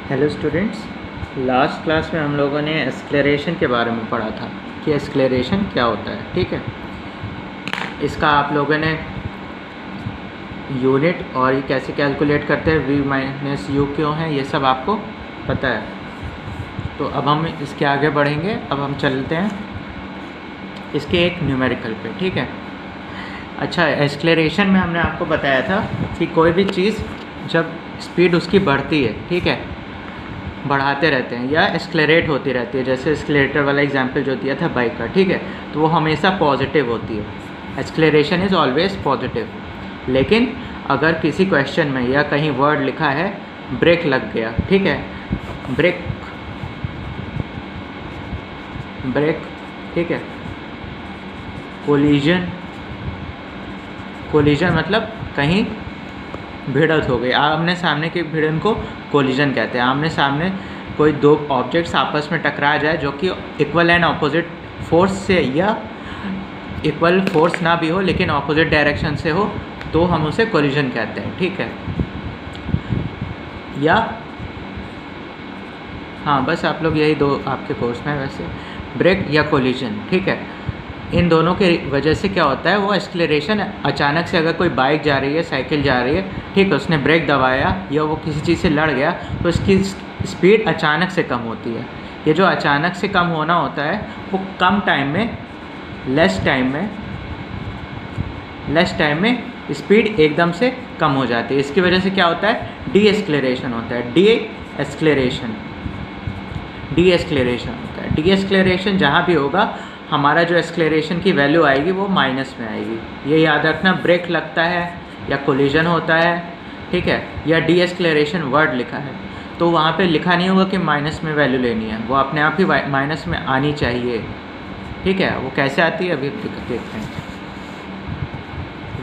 Hello students, last class में हम लोगों ने एक्सेलरेशन के बारे में पढ़ा था कि एक्सेलरेशन क्या होता है। ठीक है, इसका आप लोगों ने यूनिट और ये कैसे कैलकुलेट करते हैं, v माइनस यू क्यों है, ये सब आपको पता है। तो अब हम इसके आगे बढ़ेंगे। अब हम चलते हैं इसके एक न्यूमेरिकल पे। ठीक है, अच्छा, एक्सेलरेशन में हमने आपको बताया था कि कोई भी चीज़ जब स्पीड उसकी बढ़ती है, ठीक है, बढ़ाते रहते हैं या एक्सेलरेट होती रहती है, जैसे एक्सेलरेटर वाला एग्जांपल जो दिया था बाइक का, ठीक है, तो वो हमेशा पॉजिटिव होती है। Acceleration is always positive. लेकिन अगर किसी क्वेश्चन में या कहीं वर्ड लिखा है ब्रेक लग गया, ठीक है, ब्रेक, ठीक है, कोलिजन मतलब कहीं भिड़त हो गई, आमने सामने के भिड़न को कोलिजन कहते हैं। आमने सामने कोई दो ऑब्जेक्ट्स आपस में टकरा जाए जो कि इक्वल एंड ऑपोजिट फोर्स से, या इक्वल फोर्स ना भी हो लेकिन ऑपोजिट डायरेक्शन से हो, तो हम उसे कोलिजन कहते हैं। ठीक है, या हाँ, बस आप लोग यही दो आपके कोर्स में वैसे, ब्रेक या कोलिजन। ठीक है, इन दोनों के वजह से क्या होता है, वो एक्सेलरेशन अचानक से, अगर कोई बाइक जा रही है, साइकिल जा रही है, ठीक है, उसने ब्रेक दबाया या वो किसी चीज़ से लड़ गया, तो इसकी स्पीड अचानक से कम होती है। ये जो अचानक से कम होना होता है वो कम टाइम में, लेस टाइम में स्पीड एकदम से कम हो जाती है। इसकी वजह से क्या होता है, डी एक्सेलरेशन होता है। डी एक्सेलरेशन जहाँ भी होगा, हमारा जो एक्सेलरेशन की वैल्यू आएगी वो माइनस में आएगी। ये याद रखना, ब्रेक लगता है या कोलिजन होता है, ठीक है, या डी एक्सेलरेशन वर्ड लिखा है, तो वहाँ पे लिखा नहीं होगा कि माइनस में वैल्यू लेनी है, वो अपने आप ही माइनस में आनी चाहिए। ठीक है, वो कैसे आती है अभी देखते हैं।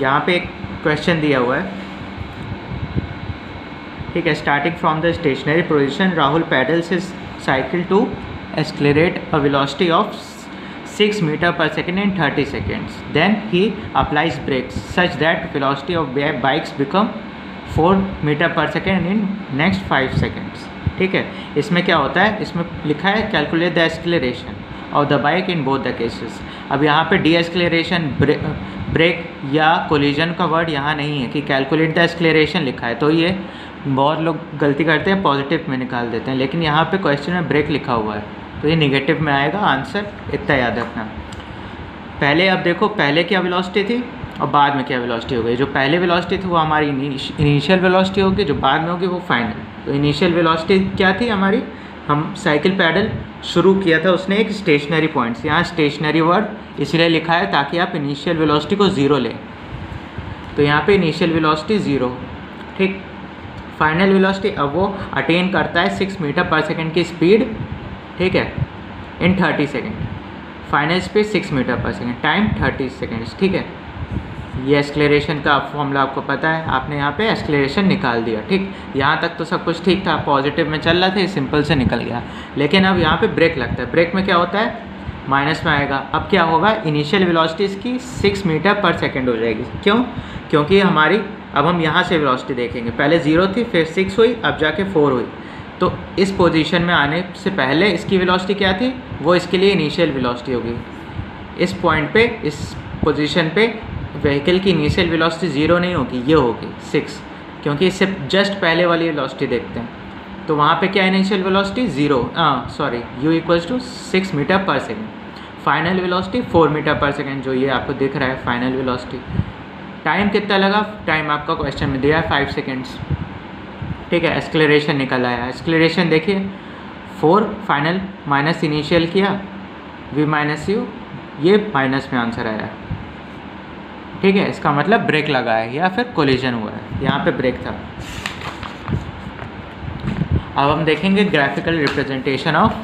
यहाँ पे एक क्वेश्चन दिया हुआ है, ठीक है, starting from the stationary position Rahul pedals his cycle to accelerate a velocity of 6 meter per second in 30 seconds. Then he applies brakes such that velocity of bikes become 4 meter per second in next 5 seconds. ठीक है, इसमें क्या होता है, इसमें लिखा है calculate the acceleration of the bike in both the cases. अब यहाँ पे डी एक्सेलरेशन, ब्रेक या कोलिजन का वर्ड यहाँ नहीं है कि कैलकुलेट द एक्सेलरेशन लिखा है, तो ये बहुत लोग गलती करते हैं, पॉजिटिव में निकाल देते हैं, लेकिन यहाँ पे क्वेश्चन में ब्रेक लिखा हुआ है तो ये नेगेटिव में आएगा आंसर, इतना याद रखना। पहले अब देखो, पहले क्या वेलोसिटी थी और बाद में क्या वेलोसिटी हो गई। जो पहले वेलोसिटी थी वो हमारी इनिशियल वेलोसिटी होगी, जो बाद में होगी वो फाइनल। तो इनिशियल वेलोसिटी क्या थी हमारी, हम साइकिल पैडल शुरू किया था उसने एक स्टेशनरी पॉइंट से। यहाँ स्टेशनरी वर्ड इसलिए लिखा है ताकि आप इनिशियल वेलोसिटी को ज़ीरो लें, तो यहाँ पे इनिशियल वेलोसिटी ज़ीरो। ठीक, फाइनल वेलोसिटी अब वो अटेन करता है 6 मीटर पर सेकेंड की स्पीड, ठीक है, इन 30 second. Final speed 6 metre per second, time 30 seconds. ठीक है, ये एक्सेलरेशन का फॉर्मूला आपको पता है, आपने यहाँ पे एक्सेलरेशन निकाल दिया। ठीक, यहाँ तक तो सब कुछ ठीक था, पॉजिटिव में चल रहा था, सिंपल से निकल गया। लेकिन अब यहाँ पे ब्रेक लगता है, ब्रेक में क्या होता है, माइनस में आएगा। अब क्या होगा, इनिशियल वेलोसिटी इसकी 6 मीटर पर सेकेंड हो जाएगी। क्यों, क्योंकि हमारी, अब हम यहाँ से वेलोसिटी देखेंगे, पहले 0 थी, फिर 6 हुई, अब जाके 4 हुई। तो इस पोजीशन में आने से पहले इसकी वेलोसिटी क्या थी, वो इसके लिए इनिशियल वेलोसिटी होगी। इस पॉइंट पे, इस पोजीशन पे व्हीकल की इनिशियल वेलोसिटी 0 नहीं होगी, ये होगी 6, क्योंकि इससे जस्ट पहले वाली वेलोसिटी देखते हैं। तो वहाँ पे क्या initial velocity 0, u equals to 6 metre per second. Final velocity 4 metre per second, जो ये आपको दिख रहा है फाइनल वेलोसिटी। टाइम कितना लगा, टाइम आपका क्वेश्चन में दिया है 5 सेकेंड्स। ठीक है, एक्सेलरेशन निकल आया। एक्सेलरेशन देखिए, 4 फाइनल माइनस इनिशियल किया, v माइनस यू, ये माइनस में आंसर आया। ठीक है, इसका मतलब ब्रेक लगा है या फिर कोलिजन हुआ है, यहाँ पे ब्रेक था। अब हम देखेंगे graphical representation of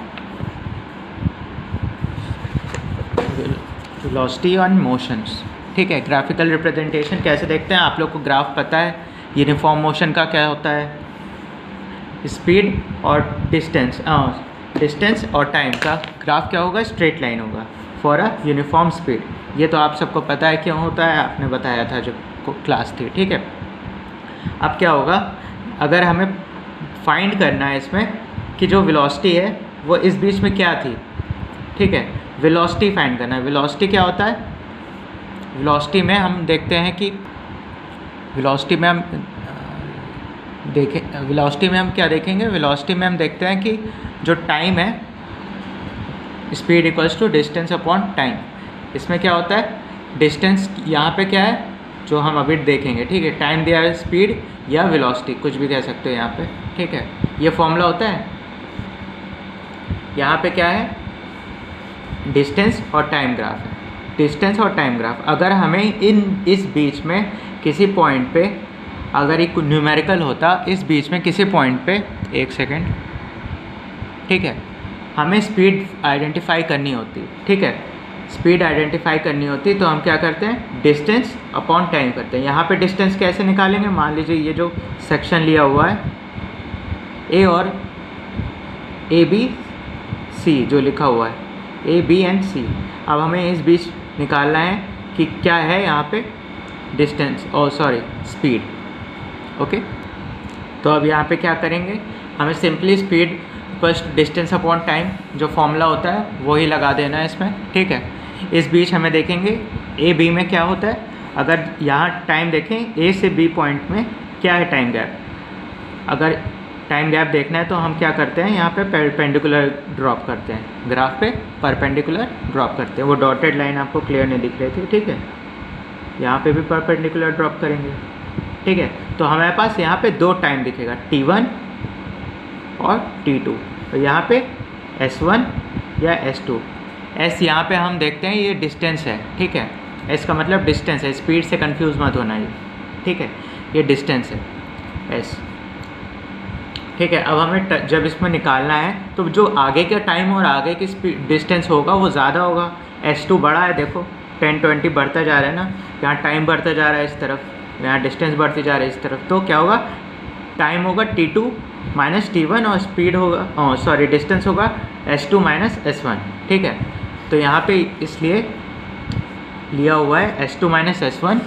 velocity and motions. ठीक है, ग्राफिकल रिप्रेजेंटेशन कैसे देखते हैं, आप लोग को ग्राफ पता है, यूनिफॉर्म मोशन का क्या होता है, स्पीड और डिस्टेंस और टाइम का ग्राफ क्या होगा, स्ट्रेट लाइन होगा फॉर अ यूनिफॉर्म स्पीड। ये तो आप सबको पता है क्यों होता है, आपने बताया था जब क्लास थी। ठीक है, अब क्या होगा, अगर हमें फाइंड करना है इसमें कि जो वेलोसिटी है वो इस बीच में क्या थी, ठीक है। वेलोसिटी फाइंड करना है। वेलोसिटी क्या होता है, वेलोसिटी में हम देखते हैं कि वेलोसिटी में हम क्या देखेंगे, वेलोसिटी में हम देखते हैं कि जो टाइम है, speed equals to distance upon time. इसमें क्या होता है, डिस्टेंस यहाँ पे क्या है जो हम अभी देखेंगे, ठीक है। टाइम दिया है, स्पीड या वेलोसिटी कुछ भी कह सकते हो यहाँ पे, ठीक है। ये फॉर्मूला होता है। यहाँ पे क्या है, डिस्टेंस और टाइम ग्राफ है, डिस्टेंस और टाइम ग्राफ। अगर हमें इस बीच में किसी पॉइंट पे, अगर एक न्यूमेरिकल होता इस बीच में किसी पॉइंट पे, एक सेकेंड, ठीक है, हमें स्पीड आइडेंटिफाई करनी होती, ठीक है। स्पीड आइडेंटिफाई करनी होती तो हम क्या करते हैं, डिस्टेंस अपॉन टाइम करते हैं। यहाँ पे डिस्टेंस कैसे निकालेंगे, मान लीजिए ये जो सेक्शन लिया हुआ है ए और ABC जो लिखा हुआ है, AB एंड C। अब हमें इस बीच निकालना है कि क्या है यहाँ पे डिस्टेंस, स्पीड, ओके। तो अब यहाँ पे क्या करेंगे, हमें simply speed first distance upon time जो फॉर्मूला होता है वही लगा देना है इसमें, ठीक है। इस बीच हमें देखेंगे AB में क्या होता है। अगर यहाँ टाइम देखें, A से B पॉइंट में क्या है टाइम गैप। अगर टाइम गैप देखना है तो हम क्या करते हैं, यहाँ पे परपेंडिकुलर ड्रॉप करते हैं, ग्राफ पे परपेंडिकुलर ड्रॉप करते हैं। वो डॉटेड लाइन आपको क्लियर नहीं दिख रही थी, ठीक है। यहाँ पे भी परपेंडिकुलर ड्रॉप करेंगे, ठीक है। तो हमारे पास यहाँ पे दो टाइम दिखेगा, T1 और T2। तो यहाँ पे S1 या S2। S यहाँ पे हम देखते हैं ये डिस्टेंस है, ठीक है। S का मतलब डिस्टेंस है, स्पीड से कंफ्यूज मत होना ये, ठीक है। ये डिस्टेंस है S, ठीक है। अब हमें जब इसमें निकालना है तो जो आगे का टाइम और आगे की स्पीड डिस्टेंस होगा वो ज़्यादा होगा। S2 बड़ा है, देखो 10-20 बढ़ता जा रहा है ना, यहाँ टाइम बढ़ता जा रहा है इस तरफ, यहाँ डिस्टेंस बढ़ती जा रहा है इस तरफ। तो क्या होगा, टाइम होगा T2 माइनस T1 और स्पीड होगा डिस्टेंस होगा S2 माइनस S1, ठीक है। तो यहाँ पे इसलिए लिया हुआ है S2 minus S1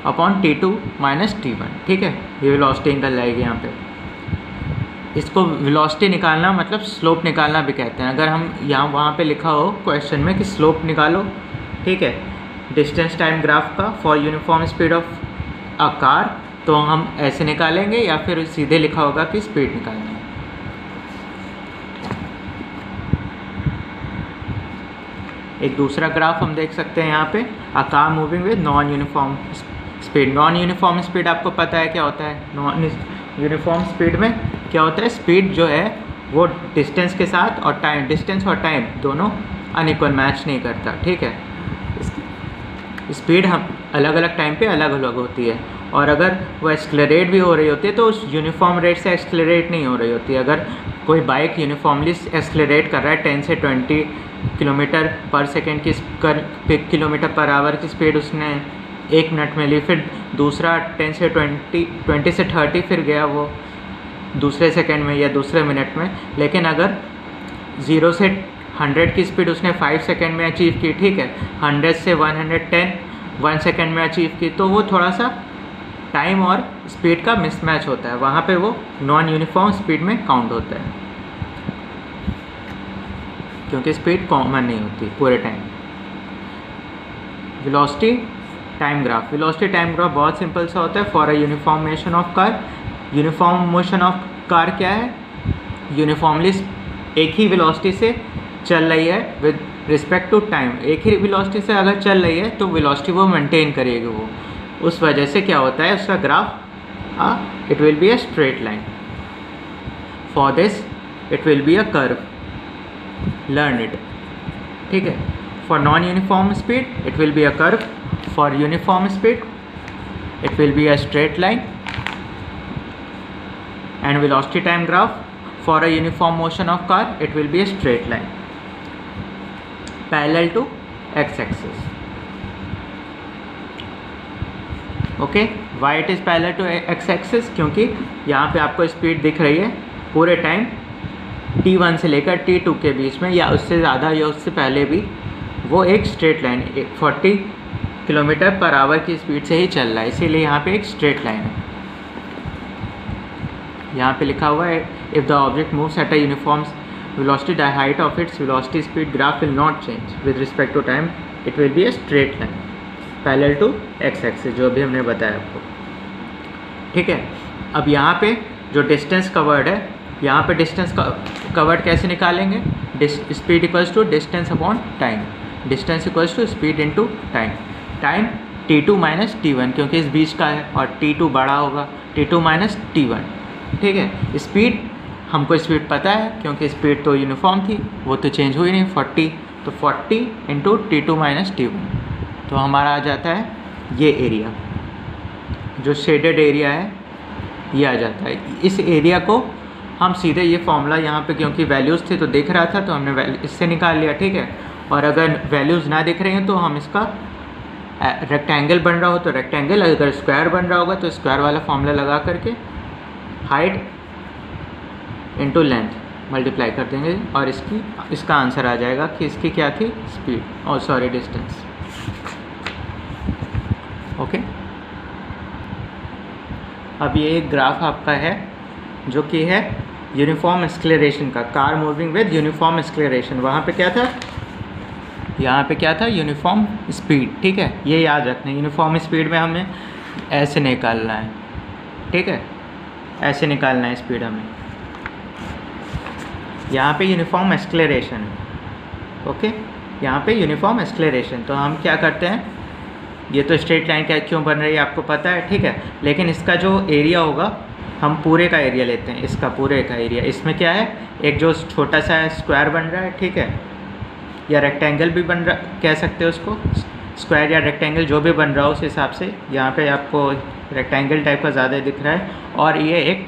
upon T2 minus T1, ठीक है। ये वेलोसिटी निकल जाएगी यहाँ पे। इसको वेलोसिटी निकालना मतलब स्लोप निकालना भी कहते हैं। अगर हम यहाँ वहाँ पे लिखा हो क्वेश्चन में कि स्लोप निकालो, ठीक है, डिस्टेंस टाइम ग्राफ का for uniform speed of a car, तो हम ऐसे निकालेंगे, या फिर सीधे लिखा होगा कि स्पीड निकालना है। एक दूसरा ग्राफ हम देख सकते हैं यहाँ पे, a car moving with non uniform speed. Non uniform speed आपको पता है क्या होता है। नॉन यूनिफॉर्म स्पीड में क्या होता है, स्पीड जो है वो डिस्टेंस के साथ और टाइम, डिस्टेंस और टाइम दोनों अनइक्वल मैच नहीं करता, ठीक है। स्पीड हम अलग अलग टाइम पे अलग अलग होती है, और अगर वो एक्सलरेट भी हो रही होती है तो उस यूनिफॉर्म रेट से एक्सलरेट नहीं हो रही होती है। अगर कोई बाइक यूनिफॉर्मली एक्सलरेट कर रहा है 10 से 20 किलोमीटर पर सेकेंड की किलोमीटर पर आवर की स्पीड उसने 1 मिनट में ली, फिर दूसरा 10 से 20 से 30 फिर गया वो दूसरे सेकेंड में या दूसरे मिनट में। लेकिन अगर 0 से 100 की स्पीड उसने 5 सेकेंड में अचीव की, ठीक है, 100 से 110 1 सेकेंड में अचीव की, तो वो थोड़ा सा टाइम और स्पीड का मिसमैच होता है, वहाँ पे वो नॉन यूनिफॉर्म स्पीड में काउंट होता है, क्योंकि स्पीड कॉमन नहीं होती पूरे time. Velocity time graph, velocity time graph बहुत सिंपल सा होता है। For a uniform motion of car, uniform motion of car क्या है, यूनिफॉर्मली एक ही वेलोसिटी से चल रही है विद रिस्पेक्ट टू टाइम। एक ही वेलोसिटी से अगर चल रही है तो वेलोसिटी वो मेंटेन करेगी वो, उस वजह से क्या होता है उसका graph it will be a straight line. For this it will be a curve, learn it, ठीक है। For non uniform speed it will be a curve, for uniform speed it will be a straight line, and velocity time graph for a uniform motion of car it will be a straight line parallel to x-axis. okay, why it is parallel to x-axis, क्योंकि यहाँ पे आपको speed दिख रही है पूरे time t1 से लेकर t2 के बीच में, या उससे ज़्यादा या उससे पहले भी वो एक straight line 40 kilometre per hour की स्पीड से ही चल रहा है, इसीलिए यहाँ पे एक स्ट्रेट लाइन है। यहाँ पे लिखा हुआ है if the object moves at a uniform velocity the height of its velocity speed graph will not change with respect to time, it will be a straight line parallel to x axis, जो भी हमने बताया आपको। ठीक है, अब यहाँ पे जो डिस्टेंस कवर्ड है, यहाँ पे डिस्टेंस कवर्ड कैसे निकालेंगे? Speed equals to distance upon time, distance equals to speed into time, time t2 minus t1 क्योंकि इस बीच का है और t2 बड़ा होगा, t2 माइनस t1। ठीक है, स्पीड हमको स्पीड पता है क्योंकि स्पीड तो यूनिफॉर्म थी, वो तो चेंज हुई नहीं, 40, तो 40 इंटू t2 माइनस t1, तो हमारा आ जाता है ये एरिया, जो शेडेड एरिया है ये आ जाता है। इस एरिया को हम सीधे ये फॉर्मूला यहाँ पे क्योंकि वैल्यूज़ थे तो दिख रहा था तो हमने इससे निकाल लिया। ठीक है, और अगर वैल्यूज़ ना दिख रही हैं तो हम इसका रेक्टेंगल बन रहा हो तो रेक्टेंगल, अगर स्क्वायर बन रहा होगा तो स्क्वायर वाला फॉर्मूला लगा करके हाइट इनटू लेंथ मल्टीप्लाई कर देंगे और इसका आंसर आ जाएगा कि इसकी क्या थी, स्पीड, और सॉरी डिस्टेंस। ओके, अब ये एक ग्राफ आपका है जो कि है यूनिफॉर्म एक्सेलरेशन का, car moving with uniform acceleration. वहाँ पे क्या था, यहाँ पे क्या था, यूनिफॉर्म स्पीड। ठीक है, ये याद रखना, यूनिफॉर्म स्पीड में हमें ऐसे निकालना है। ठीक है, ऐसे निकालना है स्पीड हमें। यहाँ पे यूनिफॉर्म एक्सेलरेशन है। ओके, यहाँ पे यूनिफॉर्म एक्सेलरेशन, तो हम क्या करते हैं, ये तो स्ट्रेट लाइन क्या क्यों बन रही है आपको पता है। ठीक है, लेकिन इसका जो एरिया होगा हम पूरे का एरिया लेते हैं, इसका पूरे का एरिया। इसमें क्या है, एक जो छोटा सा स्क्वायर बन रहा है, ठीक है, या रेक्टेंगल भी बन रहा, कह सकते हो उसको, स्क्वायर या रेक्टेंगल जो भी बन रहा हो उस हिसाब से। यहाँ पे आपको रेक्टेंगल टाइप का ज़्यादा दिख रहा है और ये एक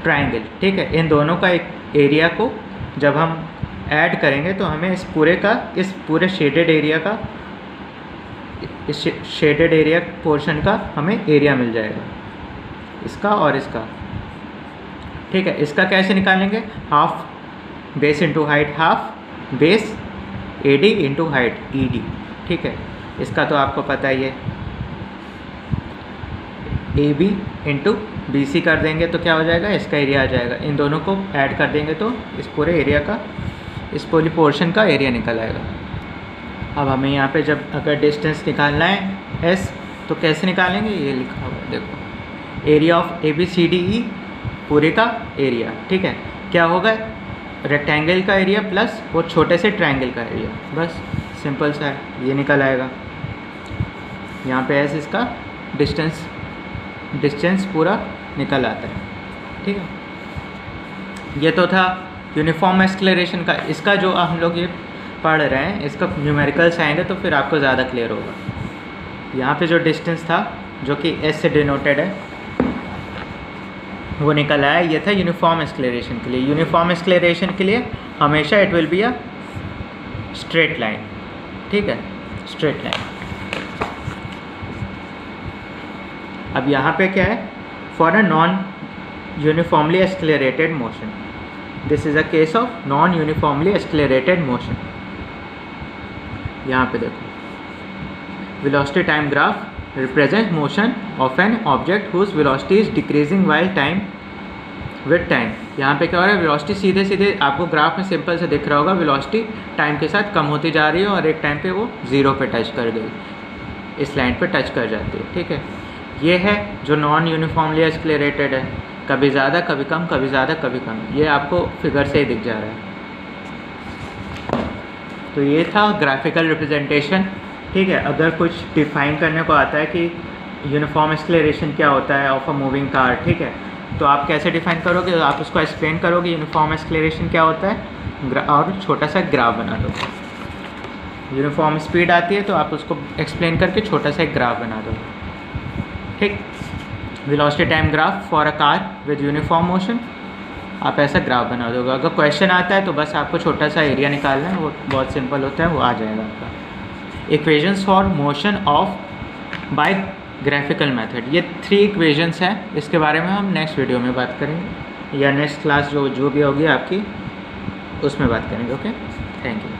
ट्रायंगल। ठीक है, इन दोनों का एक एरिया को जब हम ऐड करेंगे तो हमें इस पूरे शेडेड एरिया का, इस शेडेड एरिया पोर्शन का हमें एरिया मिल जाएगा, इसका और इसका। ठीक है, इसका कैसे निकालेंगे, half base into height, half base AD into height ED। ठीक है, इसका तो आपको पता ही है, AB इंटू BC कर देंगे तो क्या हो जाएगा, इसका एरिया आ जाएगा। इन दोनों को ऐड कर देंगे तो इस पूरे एरिया का, इस पूरी पोर्शन का एरिया निकल आएगा। अब हमें यहाँ पे जब अगर डिस्टेंस निकालना है S, तो कैसे निकालेंगे, ये लिखा हुआ है देखो, एरिया ऑफ ABCDE पूरे का एरिया। ठीक है, क्या होगा, रेक्टेंगल का एरिया प्लस वो छोटे से ट्रायंगल का एरिया, बस सिंपल सा है, ये निकल आएगा। यहाँ पे S इसका डिस्टेंस पूरा निकल आता है। ठीक है, ये तो था यूनिफॉर्म एक्सेलरेशन का। इसका जो हम लोग ये पढ़ रहे हैं इसका न्यूमेरिकल्स आएंगे तो फिर आपको ज़्यादा क्लियर होगा। यहाँ पे जो डिस्टेंस था जो कि S से डिनोटेड है वो निकल आया, ये था यूनिफॉर्म एक्सेलरेशन के लिए। यूनिफॉर्म एक्सेलरेशन के लिए हमेशा it will be a straight line. ठीक है, स्ट्रेट लाइन। अब यहाँ पे क्या है, for a non uniformly accelerated motion, this is a case of non uniformly accelerated motion. यहाँ पे देखो, velocity time graph represent motion of an object whose velocity is decreasing while time with time. यहाँ पे क्या हो रहा है, velocity सीधे सीधे आपको ग्राफ में सिंपल से दिख रहा होगा, वेलोसिटी टाइम के साथ कम होती जा रही है और एक टाइम पे वो 0 पे टच कर गई, इस लाइन पे टच कर जाती है। ठीक है, ये है जो नॉन यूनिफॉर्मली एक्सेलरेटेड है, कभी ज़्यादा कभी कम, कभी ज़्यादा कभी कम, ये आपको फिगर से ही दिख जा रहा है। तो ये था ग्राफिकल रिप्रेजेंटेशन। ठीक है, अगर कुछ डिफाइन करने को आता है कि यूनिफॉर्म एक्सेलरेशन क्या होता है ऑफ अ मूविंग कार, ठीक है, तो आप कैसे डिफाइन करोगे, आप उसको एक्सप्लेन करोगे यूनिफॉर्म एक्सेलरेशन क्या होता है और छोटा सा ग्राफ बना दो। यूनिफॉर्म स्पीड आती है तो आप उसको एक्सप्लेन करके छोटा सा एक ग्राफ बना दो। ठीक, velocity time graph for a car with uniform motion, आप ऐसा ग्राफ बना दोगे। अगर क्वेश्चन आता है तो बस आपको छोटा सा एरिया निकालना है, वो बहुत सिंपल होता है, वो आ जाएगा आपका। Equations for motion of by graphical method, ये 3 इक्वेशंस हैं, इसके बारे में हम नेक्स्ट वीडियो में बात करेंगे या नेक्स्ट क्लास जो भी होगी आपकी उसमें बात करेंगे। Okay, thank you.